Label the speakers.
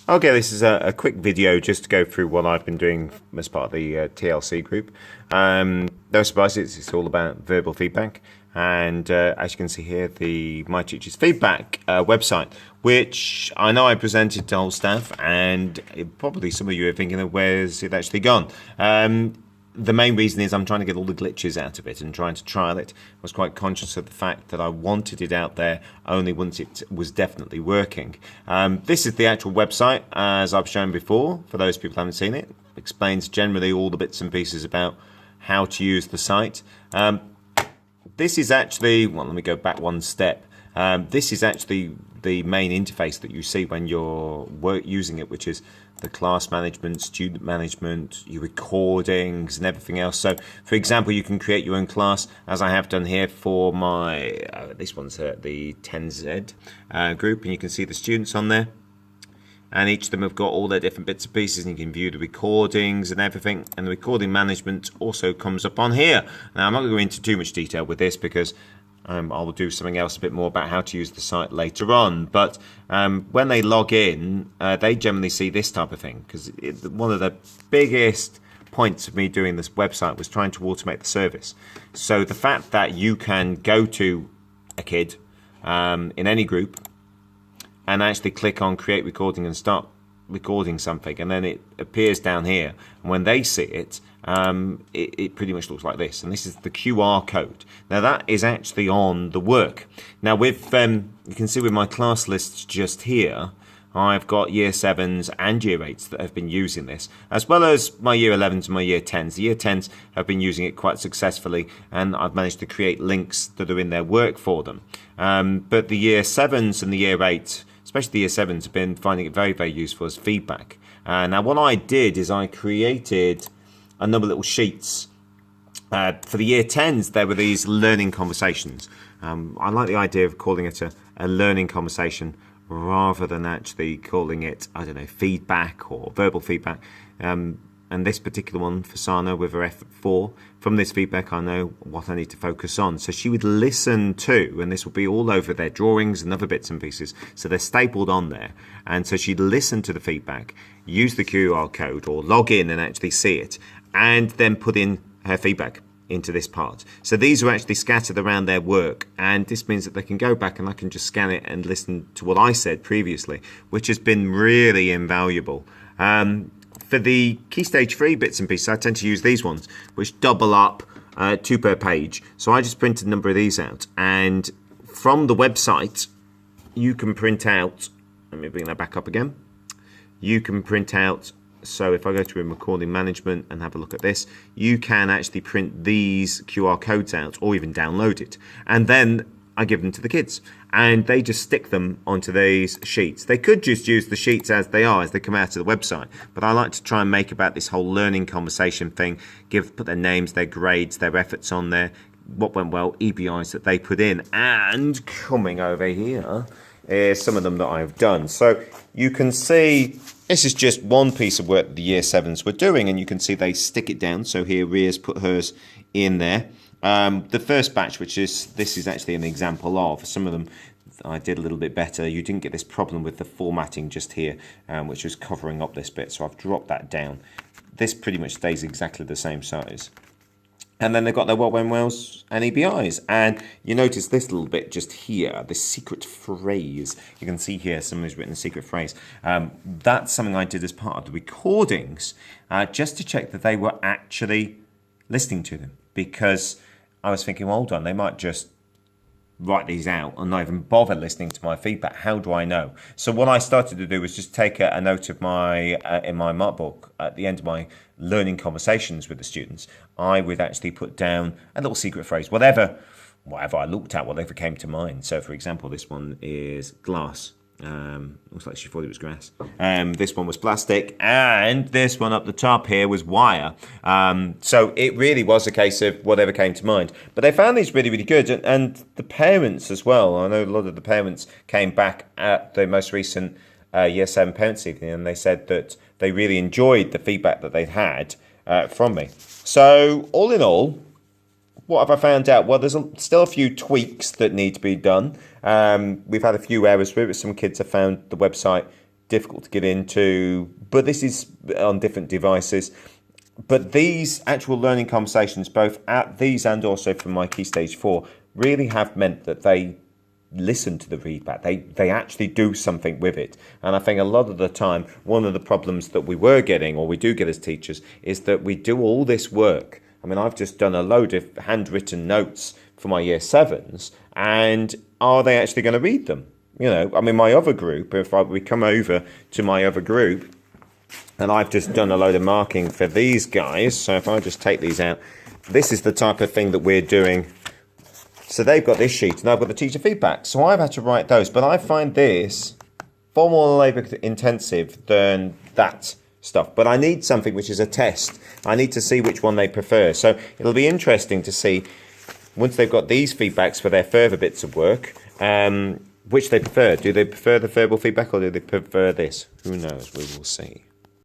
Speaker 1: Okay, this is a quick video just to go through what I've been doing as part of the TLC group. No surprises, it's all about verbal feedback. And as you can see here, the My Teacher's Feedback website, which I know I presented to whole staff, and probably some of you are thinking of where's it actually gone. The main reason is I'm trying to get all the glitches out of it and trying to trial it. I was quite conscious of the fact that I wanted it out there only once it was definitely working. This is the actual website, as I've shown before, for those people who haven't seen it. It explains generally all the bits and pieces about how to use the site. This is actually, well, let me go back one step. This is actually the main interface that you see when you're using it, which is the class management, student management, your recordings and everything else. So, for example, you can create your own class, as I have done here for my, this one's the 10Z group, and you can see the students on there. And each of them have got all their different bits and pieces, and you can view the recordings and everything. And the recording management also comes up on here. Now, I'm not going to go into too much detail with this because I'll do something else a bit more about how to use the site later on. But when they log in, they generally see this type of thing, because one of the biggest points of me doing this website was trying to automate the service. So the fact that you can go to a kid in any group and actually click on create recording and start recording something, and then it appears down here, and when they see it, it pretty much looks like this, and this is the QR code. Now that is actually on the work. Now with you can see with my class lists just here, I've got year 7s and year 8s that have been using this, as well as my year 11s and my year 10s. The year 10s have been using it quite successfully, and I've managed to create links that are in their work for them. But the year 7s and the year 8s, especially the year 7s, have been finding it very, very useful as feedback. Now what I did is I created a number of little sheets. For the year 10s, there were these learning conversations. I like the idea of calling it a learning conversation rather than actually calling it, I don't know, feedback or verbal feedback. And this particular one for Sana with her F4, from this feedback I know what I need to focus on. So she would listen to, and this will be all over their drawings and other bits and pieces, so they're stapled on there. And so she'd listen to the feedback, use the QR code or log in and actually see it, and then put in her feedback into this part. So these are actually scattered around their work, and this means that they can go back and I can just scan it and listen to what I said previously, which has been really invaluable. For the Key Stage 3 bits and pieces, I tend to use these ones, which double up 2 per page. So I just printed a number of these out, and from the website, you can print out, let me bring that back up again. You can print out, so if I go to recording management and have a look at this, you can actually print these QR codes out or even download it. And then I give them to the kids, and they just stick them onto these sheets. They could just use the sheets as they are, as they come out of the website, but I like to try and make about this whole learning conversation thing, put their names, their grades, their efforts on there, what went well, EBIs that they put in, and coming over here is some of them that I've done. So you can see this is just one piece of work that the year 7s were doing, and you can see they stick it down. So here Ria's put hers in there. The first batch, this is actually an example of, some of them I did a little bit better. You didn't get this problem with the formatting just here, which was covering up this bit, so I've dropped that down. This pretty much stays exactly the same size. And then they've got their what went wells and EBIs. And you notice this little bit just here, this secret phrase. You can see here somebody's written a secret phrase. That's something I did as part of the recordings, just to check that they were actually listening to them. Because I was thinking, well, hold on, they might just write these out and not even bother listening to my feedback. How do I know? So what I started to do was just take a note of my in my markbook at the end of my learning conversations with the students. I would actually put down a little secret phrase, whatever I looked at, whatever came to mind. So for example, this one is glass. Looks like she thought it was grass. This one was plastic, and this one up the top here was wire. So it really was a case of whatever came to mind. But they found these really, really good, and the parents as well. I know a lot of the parents came back at the most recent Year 7 Parents Evening, and they said that they really enjoyed the feedback that they'd had from me. So all in all, what have I found out? Well, there's still a few tweaks that need to be done. We've had a few errors with it. Some kids have found the website difficult to get into, but this is on different devices. But these actual learning conversations, both at these and also from my Key Stage 4, really have meant that they listen to the feedback. They actually do something with it. And I think a lot of the time, one of the problems that we were getting, or we do get as teachers, is that we do all this work. I mean, I've just done a load of handwritten notes for my year 7s, and are they actually going to read them? You know, I mean, my other group, we come over to my other group, and I've just done a load of marking for these guys. So if I just take these out, this is the type of thing that we're doing. So they've got this sheet, and I've got the teacher feedback. So I've had to write those, but I find this far more labour intensive than that stuff. But I need something which is a test. I need to see which one they prefer. So it'll be interesting to see, once they've got these feedbacks for their further bits of work, which they prefer. Do they prefer the verbal feedback, or do they prefer this? Who knows? We will see.